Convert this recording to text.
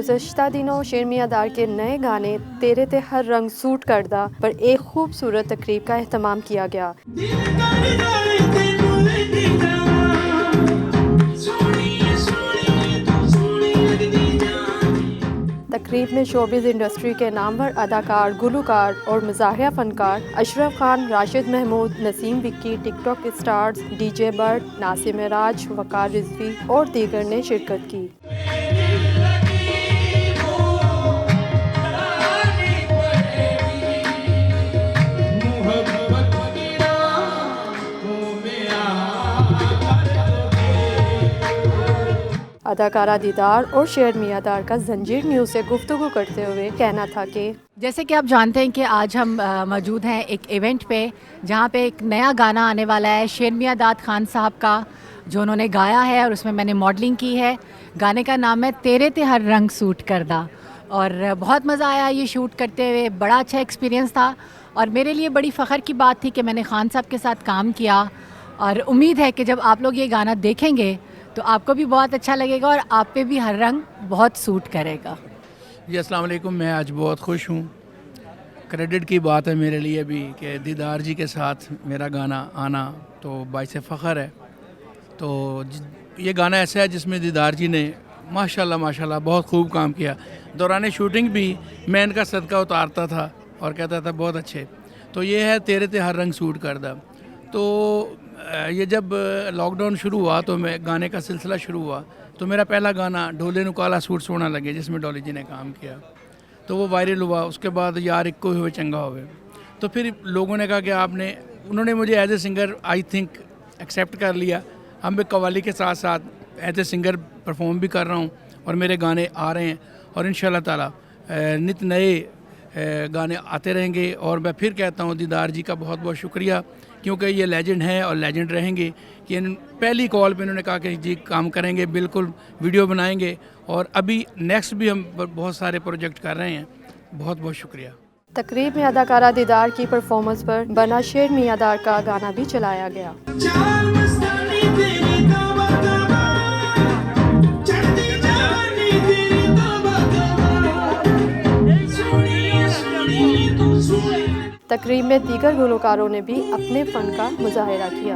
गुज़श्ता दिनों शेर मियां दार के नए गाने तेरे ते हर रंग सूट करदा पर एक खूबसूरत तकरीब का एहतमाम किया गया। तकरीब में शोबिज़ इंडस्ट्री के नामवर अदाकार, गुलकार और मज़ाहिया फ़नकार Ashraf Khan, Rashid Mahmood, Naseem Vicky, TikTok stars, DJ Bird, Nasim Raj, Waqar Rizvi और दीगर ने शिरकत की। अदाकारा दीदार और शेर मियां दार का जंजीर न्यूज़ से गुफ्तगू करते हुए कहना था कि जैसे कि आप जानते हैं कि आज हम मौजूद हैं एक इवेंट पे जहाँ पे एक नया गाना आने वाला है शेर मियां दार खान साहब का, जो उन्होंने गाया है और उसमें मैंने मॉडलिंग की है। गाने का नाम है तेरे ते हर रंग सूट करदा और बहुत मज़ा आया ये शूट करते हुए, बड़ा अच्छा एक्सपीरियंस था और मेरे लिए बड़ी फ़ख्र की बात थी कि मैंने खान साहब के साथ काम किया और उम्मीद है कि जब आप लोग ये गाना देखेंगे तो आपको भी बहुत अच्छा लगेगा और आप पे भी हर रंग बहुत सूट करेगा। जी अस्सलाम वालेकुम, मैं आज बहुत खुश हूँ। क्रेडिट की बात है मेरे लिए भी कि दीदार जी के साथ मेरा गाना आना तो बाइसे फ़ख्र है। तो ये गाना ऐसा है जिसमें दीदार जी ने माशाल्लाह बहुत खूब काम किया। दौरान शूटिंग भी मैं इनका सदका उतारता था और कहता था बहुत अच्छे। तो ये है तेरे ते हर रंग सूट करदा। तो ये जब लॉकडाउन शुरू हुआ तो मैं गाने का सिलसिला शुरू हुआ तो मेरा पहला गाना ढोले नु काला सूट सोना लगे जिसमें डॉली जी ने काम किया तो वो वायरल हुआ। उसके बाद यार इक्को हुए चंगा होवे, तो फिर लोगों ने कहा कि उन्होंने मुझे as a singer I think accept कर लिया। अब मैं कव्वाली के साथ साथ एज ए सिंगर परफॉर्म भी कर रहा हूँ और मेरे गाने आ रहे हैं और इंशाल्लाह ताला नित नए गाने आते रहेंगे। और मैं फिर कहता हूँ दीदार जी का बहुत बहुत शुक्रिया, क्योंकि ये लेजेंड हैं और लेजेंड रहेंगे कि पहली कॉल पे इन्होंने कहा कि जी काम करेंगे, बिल्कुल वीडियो बनाएंगे और अभी नेक्स्ट भी हम बहुत सारे प्रोजेक्ट कर रहे हैं। बहुत बहुत शुक्रिया। तकरीब में अदाकारा दीदार की परफॉर्मेंस पर बना शेर मियां दार का गाना भी चलाया गया। तकरीब में दीगर गुलकारों ने भी अपने फ़न का मुजाहिरा किया।